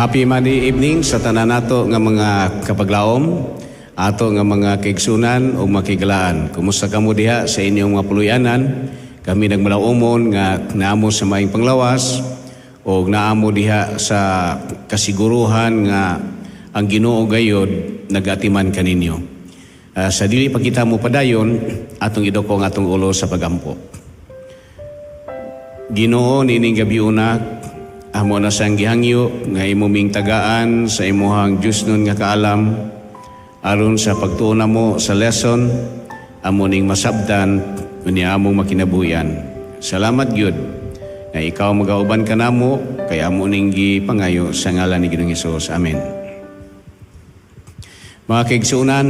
Happy Monday evening sa tanan nato nga mga kapaglaom, ato nga mga kaigsunan o makigalaan. Kumusta kamo diha sa inyong mga puluyanan? Kami nagmalaumon nga naamo sa maing panglawas o naamo diha sa kasiguruhan nga ang Ginoo gayod nagatiman kaninyo. Sa dili pa kita mo padayon, atong idoko nga atong ulo sa pagampo. Ginoo nining gabi una, amo na sang gihangyo nga imuming tagaan sa imuhang Diyos nun nga kaalam aron sa pagtuon mo sa lesson amo ning masabtan unya among makinabuyan. Salamat gyud nga ikaw magauban kanamo kay amo ning gipangayo sa ngalan ni Ginoong Hesus. Amen. Mga kaigsunan,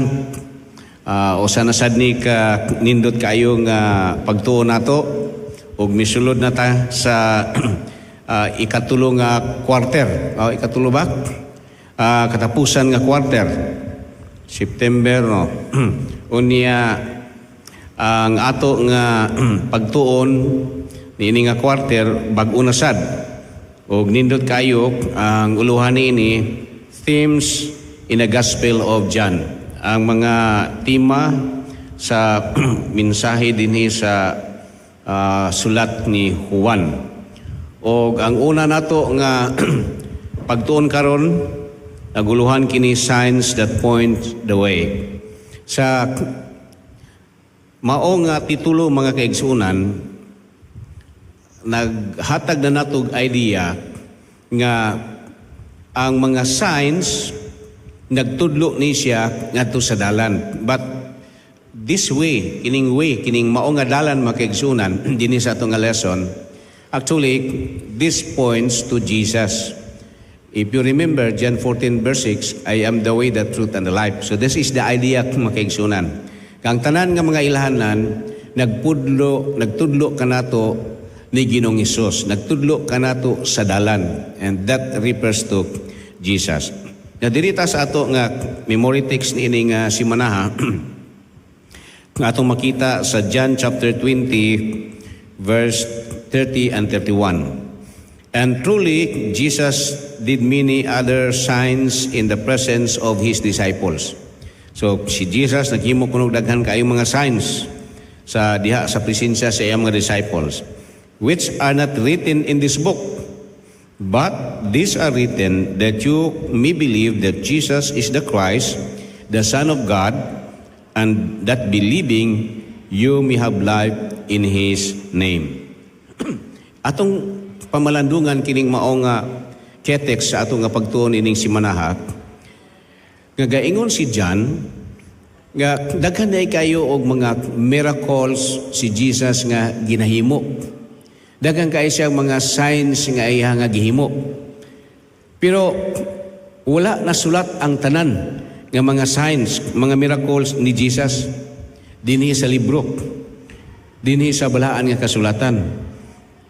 usa na sad ni ka nindot kayo nga pagtuon nato ug misulod na ta sa ikatulo nga quarter. Ikatulo ba? Katapusan nga quarter. September, no? Unya, ang ato nga pagtuon niini nga quarter, bag-o na sad. O nindot kayo, ang uluhan niini, themes in the Gospel of John. Ang mga tema sa mensahe dinhi sa sulat ni Juan. O ang una nato nga pagtuon karon naguluhan kini signs that point the way. Sa mao nga titulo mga kaigsunan, naghatag na natog idea nga ang mga signs nagtudlo ni siya ngadto sa dalan. But this way, kining mao nga dalan mga kaigsunan dinhi sa atong nga lesson. Actually, this points to Jesus. If you remember, John 14 verse 6, I am the way, the truth, and the life. So this is the idea mga kaigsunan. Kang tanan nga mga ilahanan, nagtudlo kanato ni Ginoong Hesus. Nagtudlo kanato sa dalan. And that refers to Jesus. Nadirita sa ato nga memory text ni ining simanaha, nga atong makita sa John chapter 20, verse 30 and 31. And truly, Jesus did many other signs in the presence of His disciples. So, si Jesus naghimo kuno daghan kaayo mga signs sa diha sa presensya sa iyang mga disciples, which are not written in this book, but these are written that you may believe that Jesus is the Christ, the Son of God, and that believing you may have life in His name. Atong pamalandungan kining mao nga ketext sa atong nga pagtuon ining simanaha, nga gaingon si John nga daghan na kayo og mga miracles si Jesus nga ginahimo. Daghan kay siya mga signs nga iya nga gihimo. Pero wala nasulat ang tanan nga mga signs, mga miracles ni Jesus dinhi sa libro, dinhi sa balaan nga kasulatan.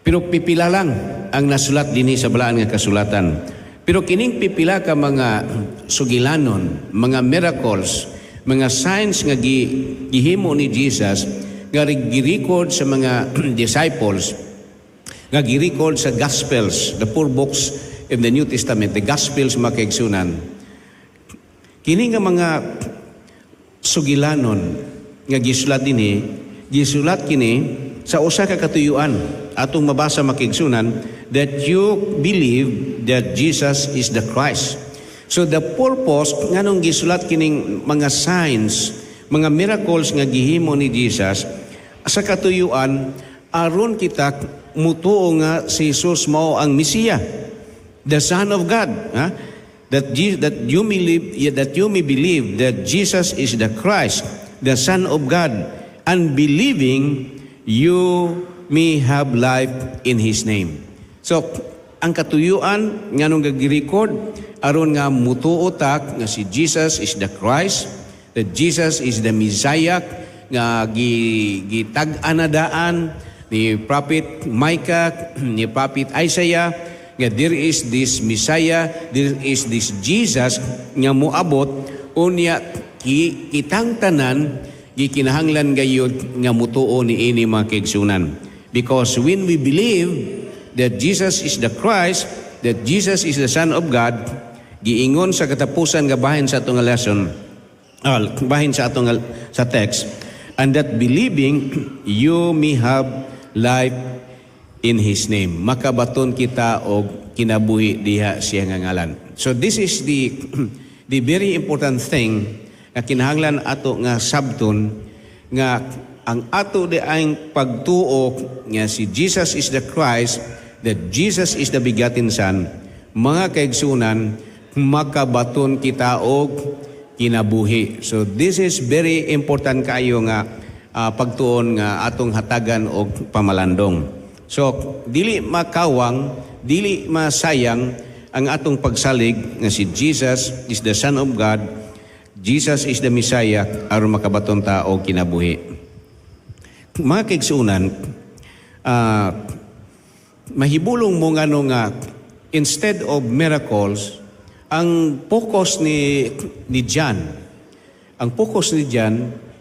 Pero pipila lang ang nasulat dinhi sa balaan nga kasulatan. Pero kining pipila ka mga sugilanon, mga miracles, mga signs nga gihimo ni Jesus nga gi-record sa mga disciples, nga gi-record sa Gospels, the four books in the New Testament, the Gospels mga kaigsunan. Kini nga mga sugilanon nga gisulat gisulat kini sa usa ka katuyuan atong mabasa makigsunan, that you believe that Jesus is the Christ. So the purpose nganong gisulat kining mga signs, mga miracles nga gihimo ni Jesus sa katuyuan aron kita mutuo nga si Jesus mao ang Mesiya, the Son of God, that you may believe that Jesus is the Christ, the Son of God, and believing you may have life in His name. So, ang katuyuan nga nung gag-record aron nga mutuo tak nga si Jesus is the Christ, that Jesus is the Messiah nga gitag-anadaan ni Prophet Micah, ni Prophet Isaiah, nga there is this Messiah, there is this Jesus nga moabot unya kitang tanan gikinahanglan gayud nga mutuo ni ini mga kaigsunan. Because when we believe that Jesus is the Christ, that Jesus is the Son of God, giingon sa katapusan nga bahin sa atong lesson, bahin sa atong sa text, and that believing you may have life in His name. Makabaton kita og kinabuhi diha siya nga ngalan. So this is the the very important thing nga kinahanglan ato nga sabton nga ang ato di ang pagtuo nga si Jesus is the Christ, that Jesus is the begotten Son, mga kaigsunan, makabaton kita og kinabuhi. So this is very important kayo nga pagtuon nga atong hatagan og pamalandong. So dili makawang, dili masayang ang atong pagsalig nga si Jesus is the Son of God, Jesus is the Messiah, aron makabaton ta og kinabuhi. Mga kaigsunan, mahibulong mo nga instead of miracles, ang focus ni John,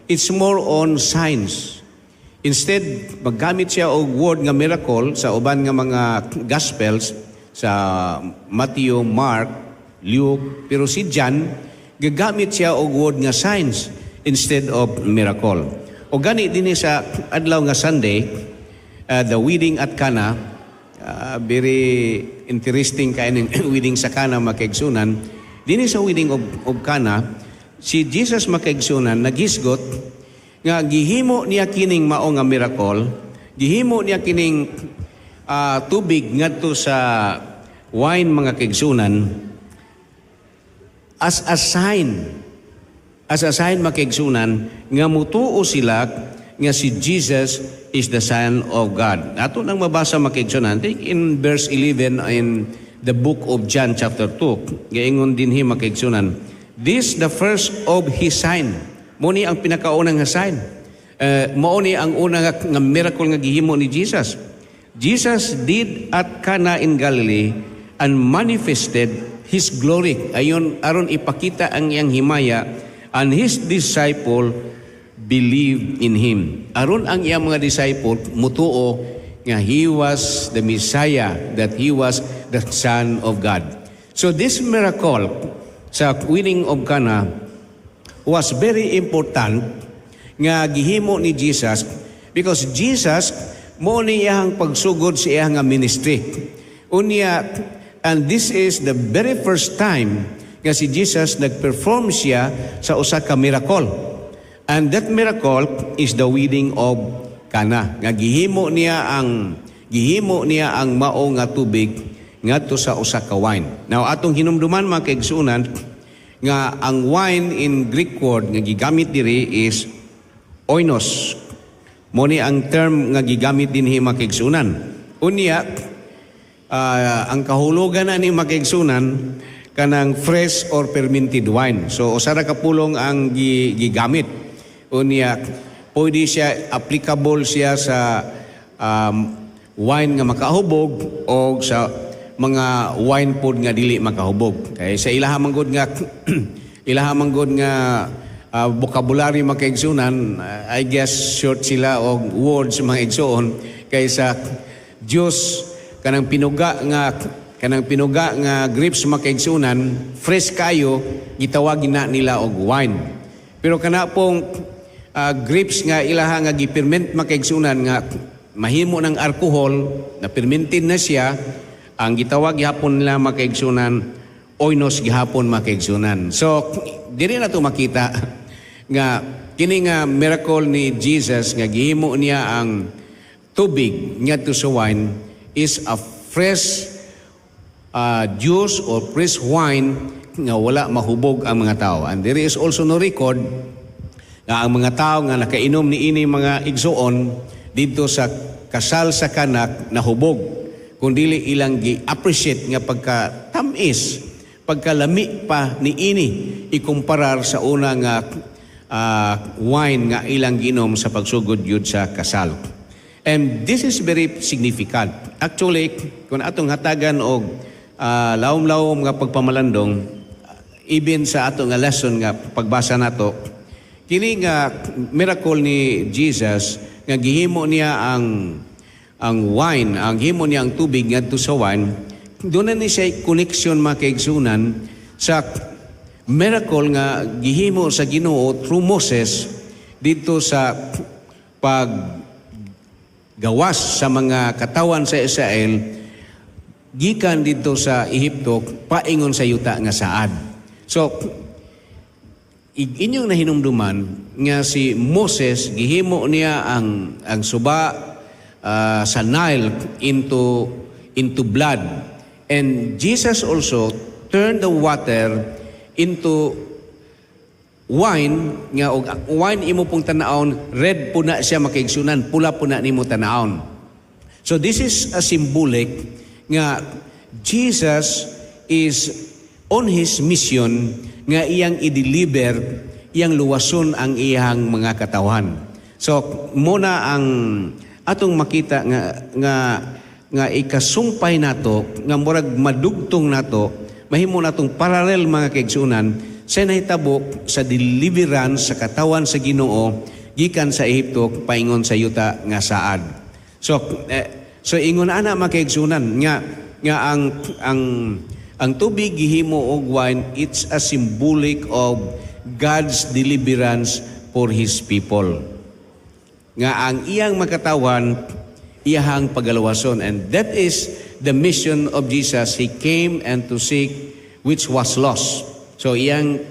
it's more on signs. Instead, maggamit siya og word nga miracle sa uban nga mga gospels, sa Matthew, Mark, Luke, pero si John, gagamit siya og word nga signs instead of miracle. O gani din sa adlaw nga Sunday, the wedding at Cana, very interesting kaining wedding sa Cana makaigsunan. Din sa wedding of Cana, si Jesus makaigsunan naghisgot nga gihimo niya kining mao nga miracle, gihimo niya kining tubig ngadto sa wine mga kaigsunan as a sign makaigsunan nga mutuo sila nga si Jesus is the Son of God. Ato nang mabasa makaigsunan, take in verse 11 in the book of John chapter 2. Gaingon dinhi makaigsunan, this the first of His sign. Muni ang pinakaunang nga sign. Mauni ang unang nga miracle nga gihimo ni Jesus. Jesus did at Cana in Galilee and manifested His glory. Aron ipakita ang iyang himaya, and His disciple believed in Him. Aron ang iyang mga disciple mutuo nga He was the Messiah, that He was the Son of God. So this miracle sa wedding of Cana was very important nga gihimo ni Jesus, because Jesus mo ni iyang pagsugod sa iyang ministry. Unya, and this is the very first time nga si Jesus nag-perform siya sa usa ka miracle. And that miracle is the wedding of Cana. Nga gihimo niya ang mao nga tubig ngadto sa usa ka wine. Now atong hinumduman mga kaigsunan nga ang wine in Greek word nga gigamit diri is oinos. Mo ni ang term nga gigamit dinhi mga kaigsunan. Unya ang kahulugan na ni mga kaigsunan kanang fresh or fermented wine. So usara ka pulong ang gigamit. Unya pwede siya, applicable siya sa wine nga makahubog o sa mga wine pod nga dili makahubog. Kay sa ilahamang god nga vocabulary makaigsunan, I guess short sila og words mga igsuon kaysa Diyos kanang pinuga nga grapes makaigsunan, fresh kayo, gitawagin na nila og wine. Pero kana pong grapes nga ilaha nga giperment makaigsunan nga mahimo ng alcohol, na fermented na siya, ang gitawag gihapon nila makaigsunan oinos gihapon makaigsunan. So diri na to makita nga kini nga miracle ni Jesus nga gihimo niya ang tubig ngadto sa wine is a fresh juice or fresh wine nga wala mahubog ang mga tao. And there is also no record nga ang mga tao nga nakainom ni ini mga igsuon dito sa kasal sa Canak nahubog, kundi ilang gi-appreciate nga pagka-tamis, pagkalami pa ni ini ikumparar sa una nga wine nga ilang ginom sa pagsugod yun sa kasal. And this is very significant. Actually, kung atong hatagan og lawom-lawom nga pagpamalandong, even sa atong nga lesson nga pagbasa nato, kini nga miracle ni Jesus nga gihimo niya ang wine, ang gihimo niya ang tubig ngadto sa wine, doon na ni siya connection mga kaigsunan sa miracle nga gihimo sa Ginoo through Moses dito sa paggawas sa mga katawan sa Israel gikan dito sa Ehipto paingon sa yuta nga saad. So inyong nahinumduman nga si Moses gihimo niya ang suba sa Nile into blood, and Jesus also turned the water into wine nga og wine imo pong tanaon red puna siya makaigsunan, pula puna nimo tanaon. So this is a symbolic nga Jesus is on his mission nga iyang i-deliver, iyang luwason ang iyang mga katawan. So muna ang atong makita nga ikasumpay nato nga murag madugtong nato, mahimo natong parallel mga kaigsunan sa nahitabo sa deliverance sa katawan sa Ginoo gikan sa Ehipto paingon sa yuta nga saad. So ingon ana mga kaigsunan nga ang tubig gihimo og wine, it's a symbolic of God's deliverance for His people. Nga ang iyang makatawan, iyahang pagalawason. And that is the mission of Jesus. He came and to seek which was lost. So iyang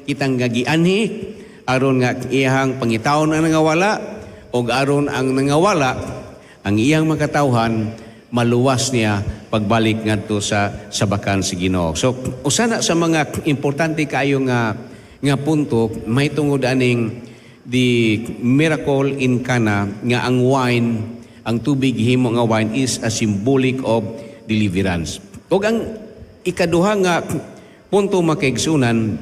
kitang gagianhi, aron nga iyahang pangitawon ang nangawala, o aron ang nangawala, ang iyang makatawhan, maluwas niya pagbalik ngadto sa bakan si Ginoo. So usa na sa mga importante kayo nga punto may tungod aning the miracle in Cana nga ang wine, ang tubig himo nga wine is a symbolic of deliverance. Ug ang ikaduha nga punto makaigsunan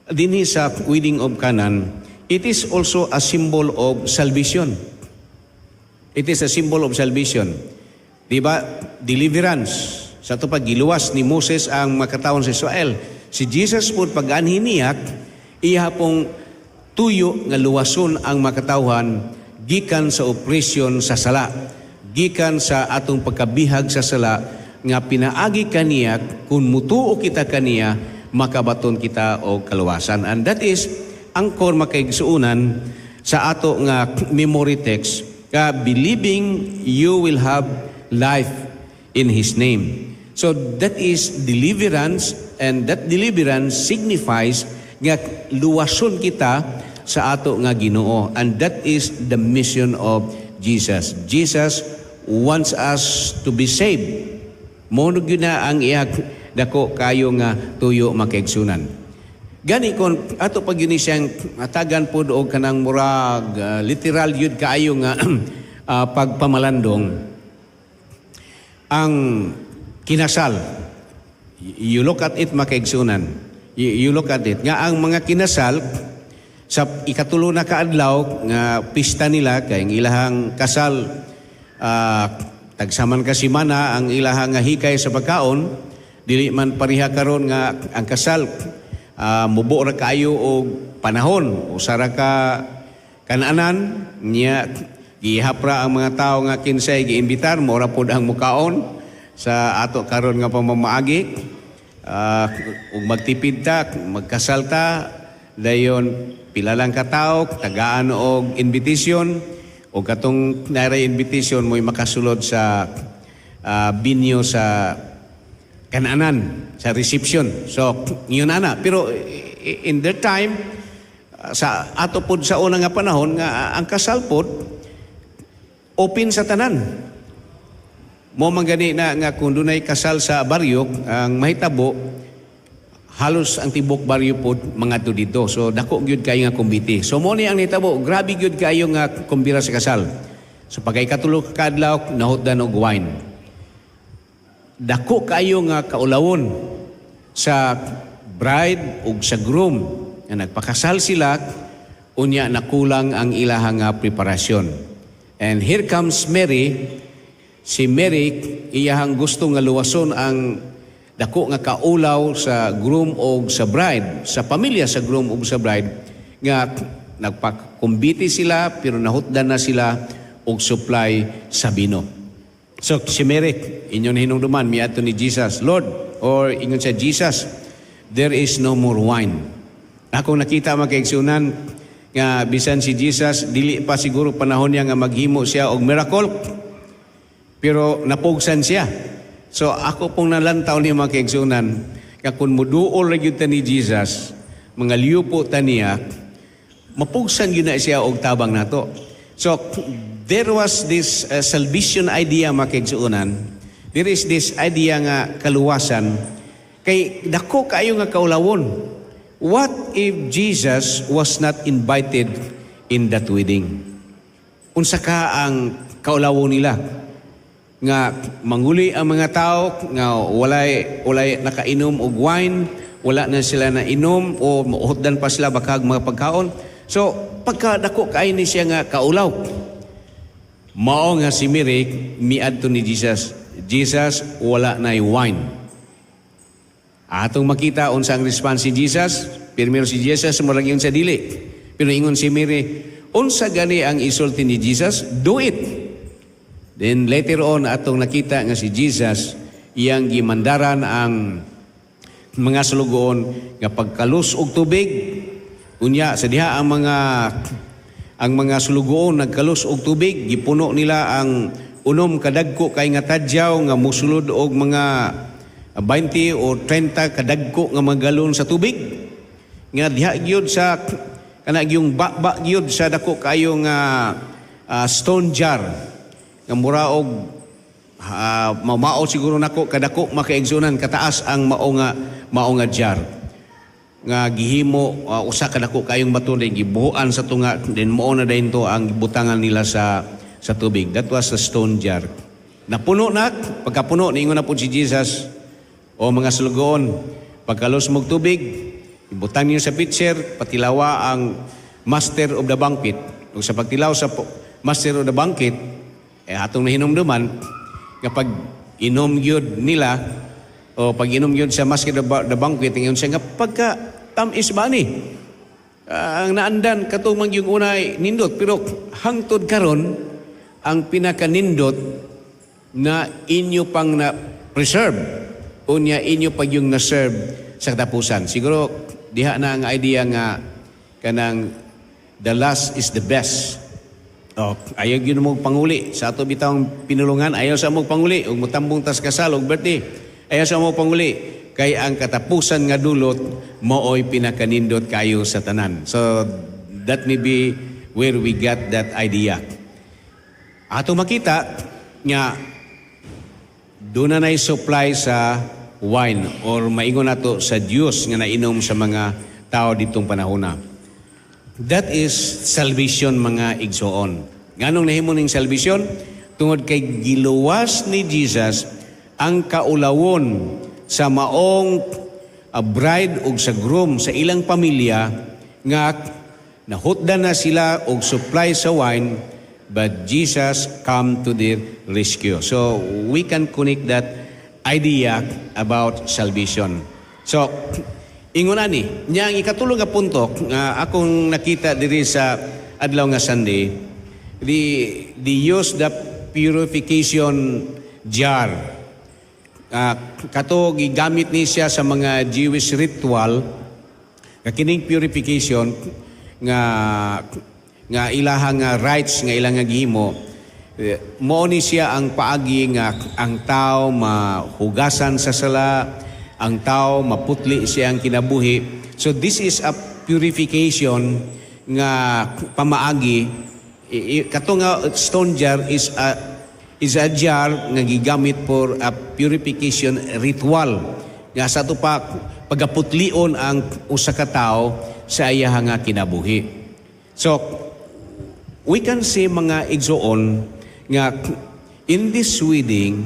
dinhi sa wedding of Canaan, it is also a symbol of salvation. It is a symbol of salvation. Diba? Deliverance. Sa ito pag giluwas ni Moses ang makatawon sa Israel. Si Jesus po pag-anhin niya, iya pong tuyo nga luwason ang makatawhan gikan sa opresyon sa sala. Gikan sa atong pagkabihag sa sala nga pinaagi kaniya kung mutuo kita kaniya makabaton kita o kaluwasan. And that is ang core makaigsuunan sa ato nga memory text ka believing you will have life in His name. So that is deliverance, and that deliverance signifies nga luwason kita sa ato nga Ginoo, and that is the mission of Jesus. Jesus wants us to be saved. Mono gyud na ang iyang dako kayo nga tuyo makaigsunan. Gani kon ato pag yun siyang atagan pod og kanang murag literal yun kaayo nga pagpamalandong ang kinasal. You look at it makaigsunan. You look at it. Nga ang mga kinasal sa ikatulo na kaadlaw nga pista nila kay ang ilahang kasal tagsaman ka simana ang ilahang nga hikay sa pagkaon, dili man pariha karon nga ang kasal mubo ra kaayo og panahon usa ra ka kananan niya gihapra ang mga tawo nga kinsay giimbitar mo ra pod ang mukaon sa ato karon nga pamamaagi ug magtipid ta magkasal ta dayon pila lang ka tawo tagaan og invitation o katong naray invitation mo'y makasulod sa binyo sa kananan sa reception. So yun ana, pero in that time sa ato pod sa una nga panahon nga ang kasal pod open sa tanan. Mo man gani na nga kung dunay kasal sa baryo ang mahitabo halos ang tibok baryo pod mangadto dito. So dako gyud kayo nga kumbiti. So mo ni ang nitabo, grabe gyud kayo nga kumbira sa kasal. So pagay katulo ka adlaw nahutdan og wine. Dako kayo nga kaulawon sa bride ug sa groom nga nagpakasal sila unya nakulang ang ilahang preparasyon. And here comes Mary. Si Mary iyahang gusto nga luwason ang dako nga kaulaw sa groom o sa bride, sa pamilya sa groom o sa bride, nga nagpakumbiti sila pero nahutdan na sila og supply sa bino. So si Mary, inyon hinungduman miadto ni Jesus, Lord, or ingon siya, Jesus, there is no more wine. Akong nakita makaigsunan nga bisan si Jesus dili pa siguro panahon niya nga maghimo siya og miracle, pero napugsan siya. So ako pong nalantaw ni makaigsunan nga kun muduol ra gyud ta ni Jesus, mga liyupo ta niya, mapugsan gyud na siya og tabang nato. So there was this salvation idea makaigsunan. There is this idea nga kaluwasan kay dako kaayo nga kaulawon. What if Jesus was not invited in that wedding? Unsa ka ang kaulawon nila? Nga manguli ang mga tao nga walay nakainom og wine, wala na sila na inom o mahutdan pa sila bakag mga pagkaon. So pagka dako kaayo ni siya nga kaulaw, mao nga si Mary miadto ni Jesus. Jesus, wala na wine. Atong makita unsa ang response si Jesus. Primero si Jesus murag yun sa dili. Pero ingon si Mary, unsa gani ang isulti ni Jesus? Do it. Then later on atong nakita nga si Jesus iyang gimandaran ang mga sulugoon nga pagkalus og tubig. Unya sa diha ang mga sulugoon nagkalus og tubig, gipuno nila ang unom kadagko kay nga tadyaw nga musulod og mga 20 o 30 kadagko nga mga galon sa tubig. Nga diha gyud sa kana yung bakba gyud sa dako kayo nga stone jar nga mura og mamao siguro nako kadako makaigsunan kataas ang mao nga jar nga gihimo usa kadako kayong bato din gibuhuan sa tunga, then mao na dayon to ang butangan nila sa tubig. That was a stone jar. Napuno na, pagkapuno niingon na po si Jesus, o mga sulugoon, pagkalos mog tubig, ibutang niyo sa pitcher, patilawa ang master of the banquet. Ug sa pagtilaw sa master of the banquet, atong nahinumduman, kapag inom yun nila, o pag inom yun sa master of the banquet, ngayon siya nga pagka tamis ba ni? Ang naandan, katumang yung unay nindot, pero hangtod karon ang pinakanindot na inyo pang na-preserve, unya inyo pag yung na-serve sa katapusan. Siguro diha na ang idea nga kanang the last is the best. Ayaw yun mo panguli sa ato bitawang pinulungan, ayaw sa mo panguli ug motambong tas kasal ug birthday, ayaw sa mo panguli kay ang katapusan nga dulot maoy pinakanindot kayo sa tanan. So that may be where we got that idea. Ato makita nga doon na supply sa wine or maingon nato sa juice nga nainom sa mga tao ditong panahona. That is salvation mga igsoon. Nganong nahimo ning salvation? Tungod kay giluwas ni Jesus ang kaulawon sa maong bride ug sa groom sa ilang pamilya nga nahutdan na sila og supply sa wine, but Jesus come to their rescue. So we can connect that idea about salvation. So ingon ani nya ang ikatulong nga punto nga akong nakita diri sa adlaw nga Sunday, the use the purification jar. Kato gigamit ni siya sa mga Jewish ritual nga kining purification nga ilahang rites nga ilang nga gihimo. Mao ni siya ang paagi nga ang tao mahugasan sa sala, ang tao maputli siya ang kinabuhi. So this is a purification nga pamaagi. Kato nga stone jar is a jar nga gigamit for a purification ritual. Nga sa ito pa pagaputlion ang usa ka tao sa iyang nga kinabuhi. So we can say mga igsoon nga in this wedding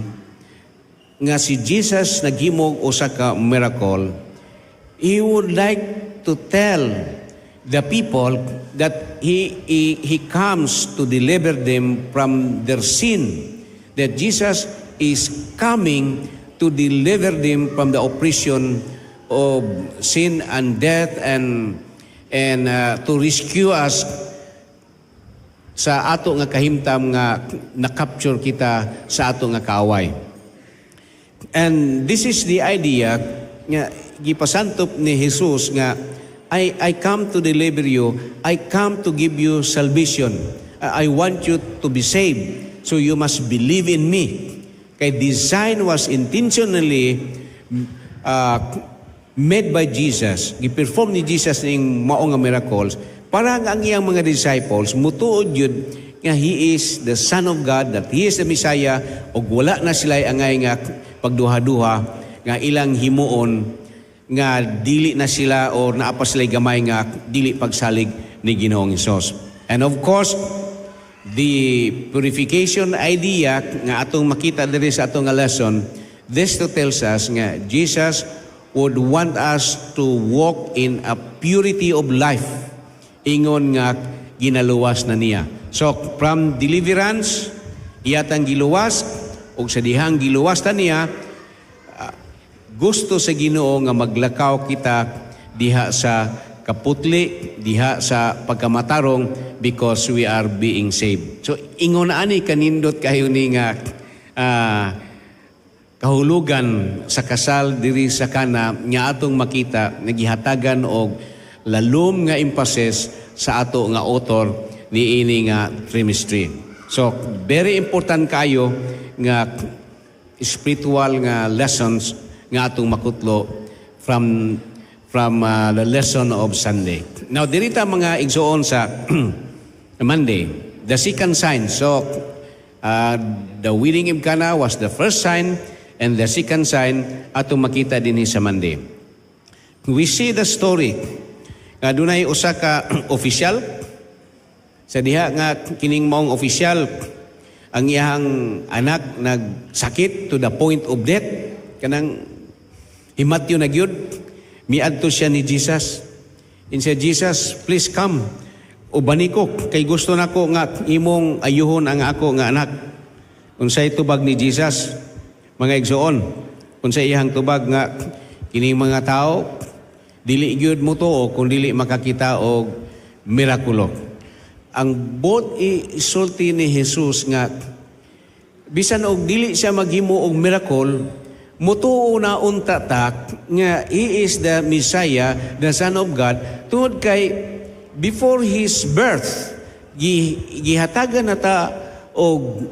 nga si Jesus naghimog usa ka miracle, he would like to tell the people that he comes to deliver them from their sin, that Jesus is coming to deliver them from the oppression of sin and death and to rescue us sa ato nga kahimtam nga na-capture kita sa ato nga kaaway. And this is the idea nga gipasantop ni Jesus nga I come to deliver you, I come to give you salvation. I want you to be saved, so you must believe in me. Kay design was intentionally made by Jesus, giperform ni Jesus ning mao nga miracles para nga ang iyang mga disciples mutuod yun nga He is the Son of God, that He is the Messiah, ug wala na sila angay nga pagduha-duha nga ilang himuon nga dili na sila o naapa sila gamay nga dili pagsalig ni Ginoong Hesus. And of course, the purification idea nga atong makita diri sa atong nga lesson, this to tells us nga Jesus would want us to walk in a purity of life. Ingon nga ginaluwas na niya. So from deliverance, iyatang giluwas, ug sa dihang giluwas na niya, gusto sa Ginoo nga maglakaw kita diha sa kaputli, diha sa pagkamatarong, because we are being saved. So ingon na ani kanindot kayo ni nga kahulugan sa kasal diri sa kana nga atong makita nagihatagan og lalom nga emphasis sa ato nga author ni ini nga trimestry. So very important kayo nga spiritual nga lessons nga atong makutlo from the lesson of Sunday. Now dirita mga igsuon sa Monday, the second sign. So the wedding of Cana was the first sign, and the second sign atong makita dinhi sa Monday. We see the story nga dunay usa ka official sa diha nga kining maong official ang iyang anak nagsakit to the point of death, kanang himatyo na gyud, miadto siya ni Jesus. Insa Jesus, please come, ubani ko kay gusto nako nga imong ayuhon ang ako nga anak. Unsay tubag ni Jesus, mga igsoon, unsay iyang tubag nga kining mga tao dili gyud mo tuo kung dili makakita og mirakulo. Ang bot isulti ni Jesus nga bisan og dili siya maghimo og miracle, mutuo na unta tak nga He is the Messiah, the Son of God, tungod kay before His birth gihatagan nata og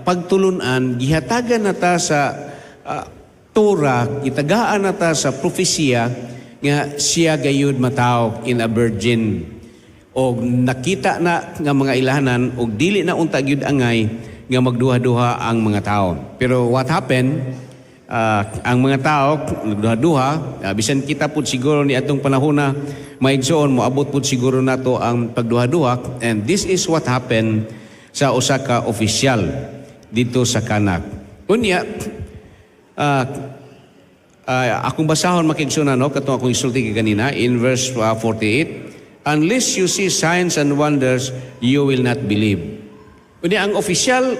pagtulunan, gihatagan nata sa Torah, gitagaan nata sa propesya nga siya gayud matawag in a virgin. Og nakita na nga mga ilahanan og dili na unta gyud angay nga magduha-duha ang mga tao. Pero what happened? Ang mga tao nagduha-duha, bisan kita pud siguro ni atong panahona maigsoon mo abot pud siguro nato ang pagduha-duha, and this is what happened sa usa ka opisyal dito sa Cana. Unya akong basahon makigsunan no katong akong isulti kanina in verse 48, unless you see signs and wonders, you will not believe. Unya ang opisyal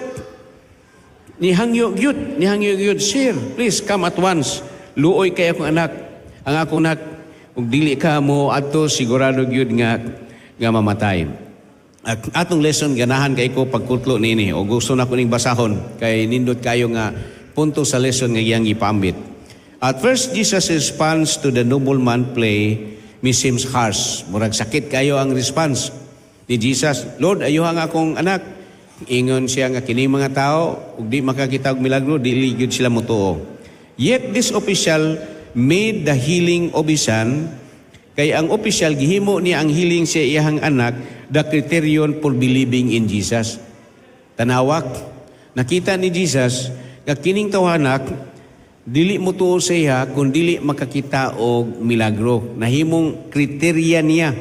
nihangyo gyud, sir, please come at once. Luoy kay akong anak. Ang akong anak, ug dili ka mo adto sigurado gyud nga mamatay. At atong lesson ganahan kay ko pagkutlo nini o gusto na ko ning basahon kay nindot kayo nga punto sa lesson nga iyang ipambit. At first, Jesus' response to the nobleman play me seems harsh. Murag sakit kayo ang response ni Jesus. Lord, ayuha nga akong anak. Ingon siya nga kini mga tao ug di makakita og milagro, dili gyud sila motuo. Yet this official made the healing of his son. Kay ang official gihimo niya ang healing sa iyang anak the criterion for believing in Jesus. Tanawak, nakita ni Jesus nga kining tawanak dili motuo sa iya kung dili makakita og milagro. Nahimong kriteriya niya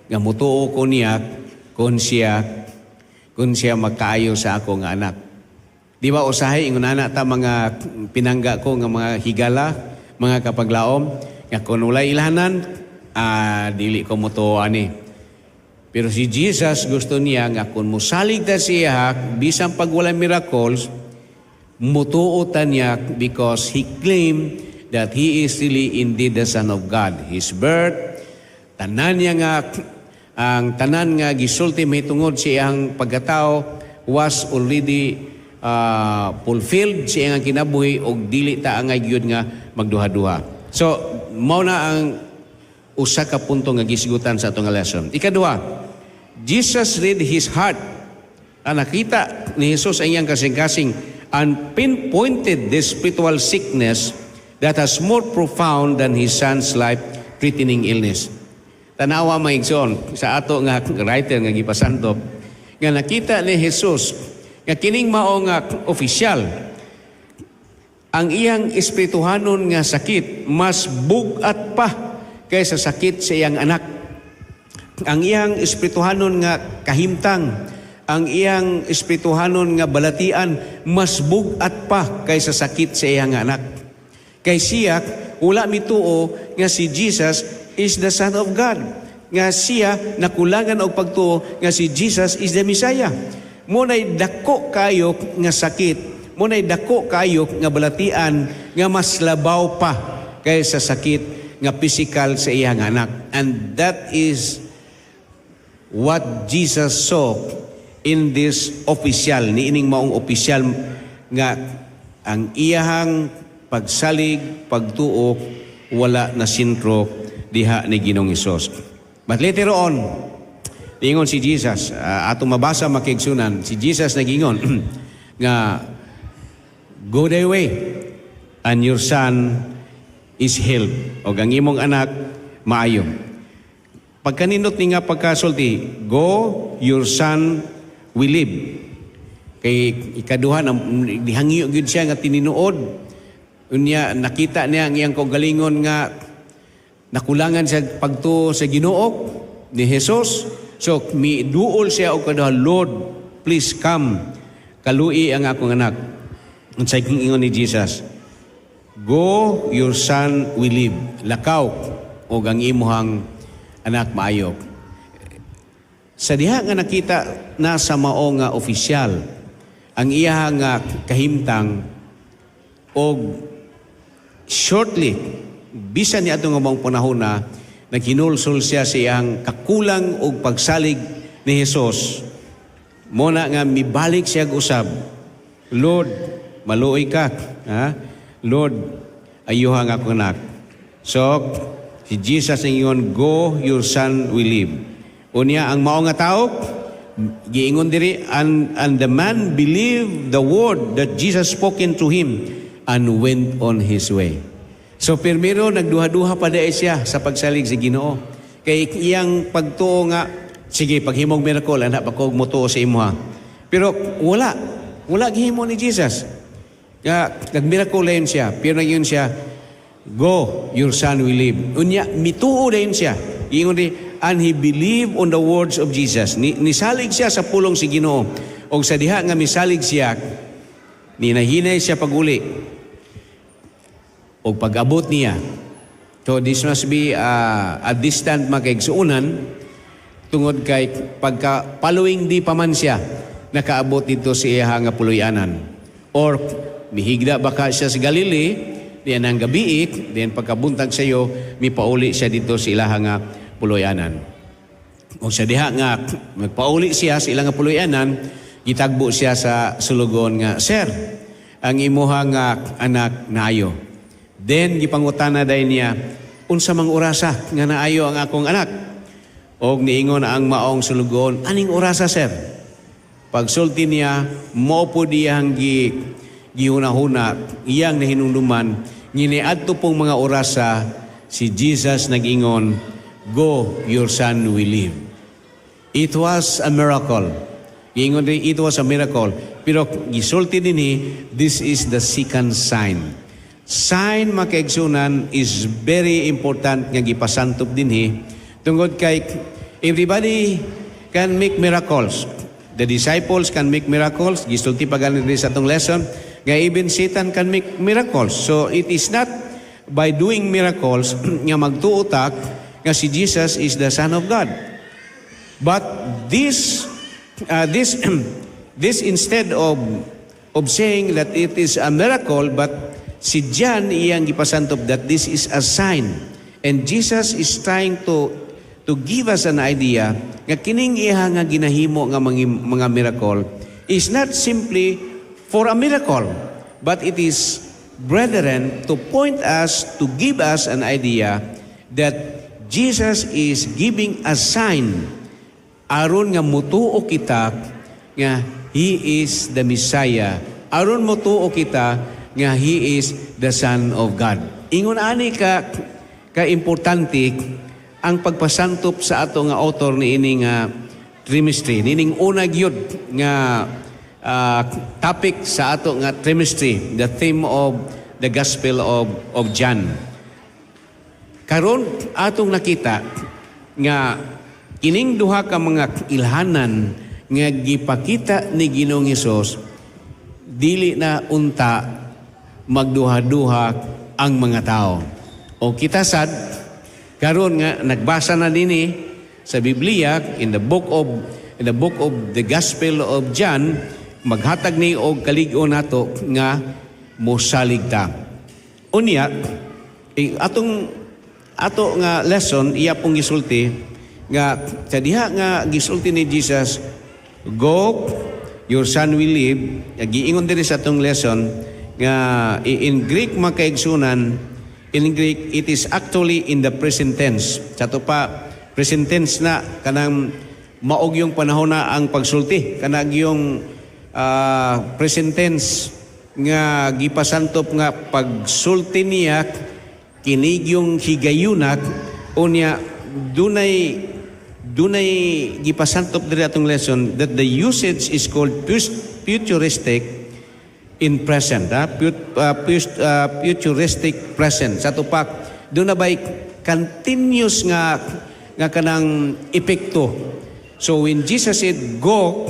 nga motuo ko niya kung siya magkaayo sa ako nga anak. Di ba usahay ingon ana ta mga pinangga ko nga mga higala, mga kapaglaom, nga kung walay ilahanan, dili ko motuo ani. Pero si Jesus gusto niya nga kung musalig ta siya bisan pag walay miracles, mutuo ta niya because he claimed that he is really indeed the Son of God. His birth, tanan niya nga Ang tanan nga gisulti mahitungod sa iyang pagkatao was already fulfilled sa iyang kinabuhi og dili ta angay gyud nga magduha-duha. So mao na ang usa ka punto nga gisigutan sa atong lesson. Ikaduha, Jesus read his heart. Nakita ni Jesus ang iyang kasing-kasing and pinpointed the spiritual sickness that has more profound than his son's life-threatening illness. Tanawa maigsoon sa ato nga writer nga gipasantop nga nakita ni Jesus nga kining mao nga opisyal ang iyang espirituhanon nga sakit mas bugat pa kaysa sakit sa iyang anak. Ang iyang espirituhanon nga kahimtang, ang iyang espirituhanon nga balatian mas bugat pa kaysa sakit sa iyang anak. Kay siya wala mituo nga si Jesus is the Son of God. Nga siya nakulangan og pagtuo nga si Jesus is the Messiah. Munay dako kayo nga sakit, munay dako kayo nga balatian nga mas labaw pa kaysa sakit nga physical sa iyang anak. And that is what Jesus saw in this official, niining maong opisyal nga ang iyahang pagsalig, pagtuo, wala na sintro diha ni Ginoong Hesus. But later on, ingon si Jesus, atong mabasa makigsunan, si Jesus nagingon nga, go thy way, and your son is healed. O ang imong anak, maayo. Pagkaninot ni nga pagkasulti, go, your son will live. Kay ikaduha, dihangyo gyud siya nga tininuod. Unya, nakita niya ang iyang kaugalingon nga nakulangan sa pagtuo sa Ginoo ni Jesus. So, miduol siya o kaduha, Lord, please come. Kalui ang akong anak. Ang sa ingon ni Jesus, go, your son will live. Lakaw, o ang imuhang anak maayo. Sa diha nga nakita na sa mao nga opisyal, ang iya nga kahimtang, o shortly, bisan ni atong mga panahon na naghinulsol siya sa iyang kakulang o pagsalig ni Jesus. Muna nga mibalik siya usab, Lord, maluoy ka. Ha? Lord, ayuha nga akong anak. So, si Jesus ingon, go, your son will live. Unya, ang mao nga tao, giingon diri, and the man believed the word that Jesus spoken to him and went on his way. So, primero, nagduha-duha pa dahil siya sa pagsalig sa Ginoo. Kay iyang pagtuo nga, sige, paghimong miracle, anak, bakog mo tuo sa imo ha. Pero wala gihimo ni Jesus. Nag-miracle na yun siya, pero yun siya, go, your son will live. Unya, mituo na yun siya. Ingon di, and he believed on the words of Jesus. Nisalig siya sa pulong si Ginoo. O sa diha nga misalig siya, ninahinay siya pag-uli. O pag-abot niya. So this must be a distant makaigsuunan tungod kay pagka following di pa man siya nakaabot dito sa iya nga puloy-anan. Or mihigda baka siya sa Galilee, diyan ang gabi, diyan pagkabuntag sa iyo, mipauli siya dito sa ilaha nga puloy-anan. O sa diha nga magpauli siya sa ilang nga puloy-anan, gitagbo siya sa sulugon nga, Sir, ang imuha nga anak naayo. Then gipangutana day niya, unsa mang orasa nga naayo ang akong anak? Og niingon ang maong sulugon, aning orasa, sir? Pagsulti niya, mao po diyang gihuna-huna, iyang nahinumduman, nginiadto pong mga orasa, si Jesus nag-ingon, go, your son will live. It was a miracle. Giingon din, it was a miracle. Pero gisulti din this is the second sign. Sign makaigsunan is very important nga gipasantop dinhi tungod kay everybody can make miracles. The disciples can make miracles. Gisulti pa ganin sa atong lesson nga even Satan can make miracles. So it is not by doing miracles nga magtuutak nga si Jesus is the Son of God. But this instead of saying that it is a miracle, but si John iyang gipasantop that this is a sign. And Jesus is trying to to give us an idea nga kining iha nga ginahimo nga mga miracle is not simply for a miracle, but it is, brethren, to point us, to give us an idea that Jesus is giving a sign aron nga mutuo kita nga He is the Messiah. Aron mutuo kita nga He is the Son of God. Ingon ani ka importante ang pagpasantop sa ato nga author ni ini nga trimestry. Nining unag yun nga topic sa ato nga trimestry, the theme of the Gospel of John. Karon atong nakita nga kining duha ka mga ilhanan nga gipakita ni Ginoong Hesus, dili na unta magduha-duha ang mga tao. O kita sad karon nga nagbasa na dinhi sa Biblia in the book of the Gospel of John, maghatag ni og kalig-on nato nga mosalig ta. Unya ato nga lesson iya pong gisulti nga sa diha nga gisulti ni Jesus, go, your son will live. Giingon diri sa atong lesson nga in Greek makaigsunan, in Greek, it is actually in the present tense. Sa ito pa, present tense na, kanang maog yung panahon na ang pagsulti. Kanang yung present tense nga gipasantop nga pagsulti niya, kinig yung higayunak, unya, dunay gipasantop diri atong lesson that the usage is called futuristic in present, futuristic present. Sa tupak, doon na ba'y continuous nga kanang epekto. So when Jesus said, go,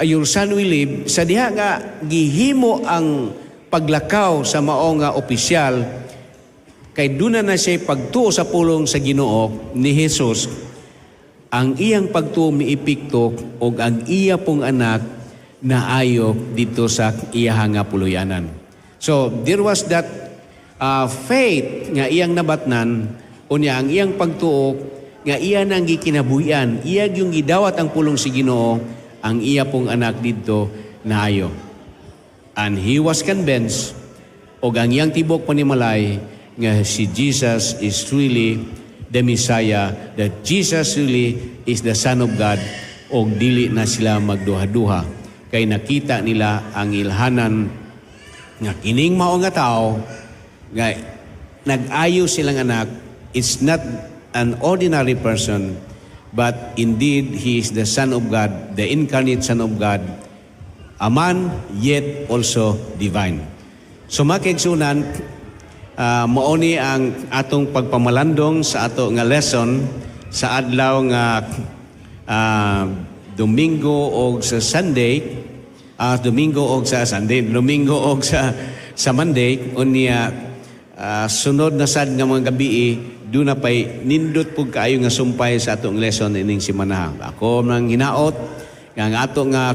your son will live, sa diha nga gihimo ang paglakaw sa mao nga opisyal, kay doon na siya pagtuo sa pulong sa Ginoo ni Jesus, ang iyang pagtuo miepekto o ang iya pong anak na ayo dito sa iyang nga puluyanan. So, there was that faith nga iyang nabatnan, unya ang iyang pagtuo nga iya nang gikinabuhian, iya yung gidawat ang pulong si Ginoo, ang iya pong anak dito na ayo. And he was convinced, o ang iyang tibok panimalay, nga si Jesus is really the Messiah, that Jesus really is the Son of God, o dili na sila magduha-duha. Kay nakita nila ang ilhanan nga kining mao nga tao nga nag-ayo silang anak. It's not an ordinary person, but indeed he is the Son of God, the incarnate Son of God, a man yet also divine. So makigsunan, mauni ang atong pagpamalandong sa ato nga lesson sa adlaw nga Domingo o sa Sunday, Domingo o sa Monday, unya sunod na sad nga mga gabi, doon na pa'y nindot po kaayo nga sumpay sa atong lesson ining simana. Ako nang hinaot, nga ato nga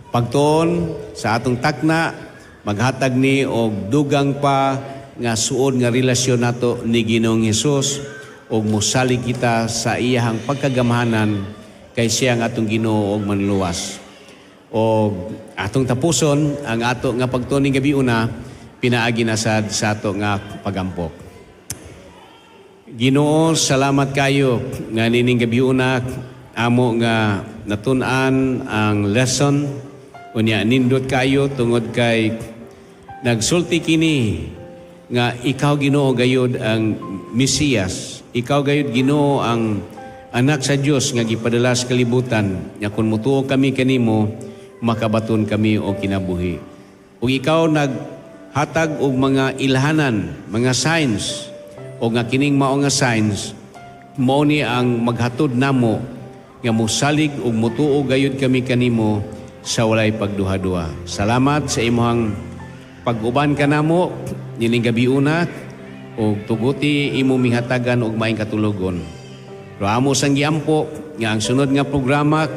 pagtuon sa atong takna, maghatag ni og dugang pa nga suod nga relasyon nato ni Ginoong Hesus, og mosalig kita sa iyahang pagkagamahanan kay siya ang atong Ginoo og manluwas. O atong tapuson ang ato nga pagtuning gabi una, pinaagi na sa ato nga pagampok. Ginoo, salamat kayo nga nining gabi una amo nga natun-an ang lesson, unya nindot kayo tungod kay nagsulti kini nga ikaw Ginoo gayud ang Mesiyas, ikaw gayud Ginoo ang anak sa Dios nga gipadala sa kalibutan, nga kun mutuo kami kanimo, makabaton kami o kinabuhi. Ug ikaw naghatag og mga ilhanan, mga signs, o nga kining mao nga signs, mao ni ang maghatod namo nga mosalig og mutuo gayud kami kanimo sa walay pagduha-duha. Salamat sa imong pag-uban kanamo nining gabi una, og tuguti imo mihatagan og maayong katulogon. Pero amo sang giampo nga ang sunod nga programa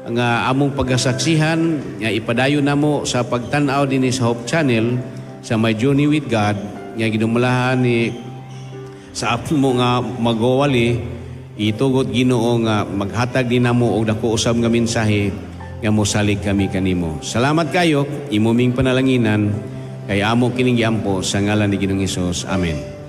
nga among pagasaksihan nga ipadayon namo sa pagtan-aw dinhi sa Hope Channel sa My Journey with God nga ginumalahan ni sa mo nga magowali, itugot Ginoo nga maghatag din namo og dako usab nga mensahe nga mosalig kami kanimo. Salamat kayo, imuming panalanginan kay amo kining giampo sa ngalan ni Ginoong Hesus. Amen.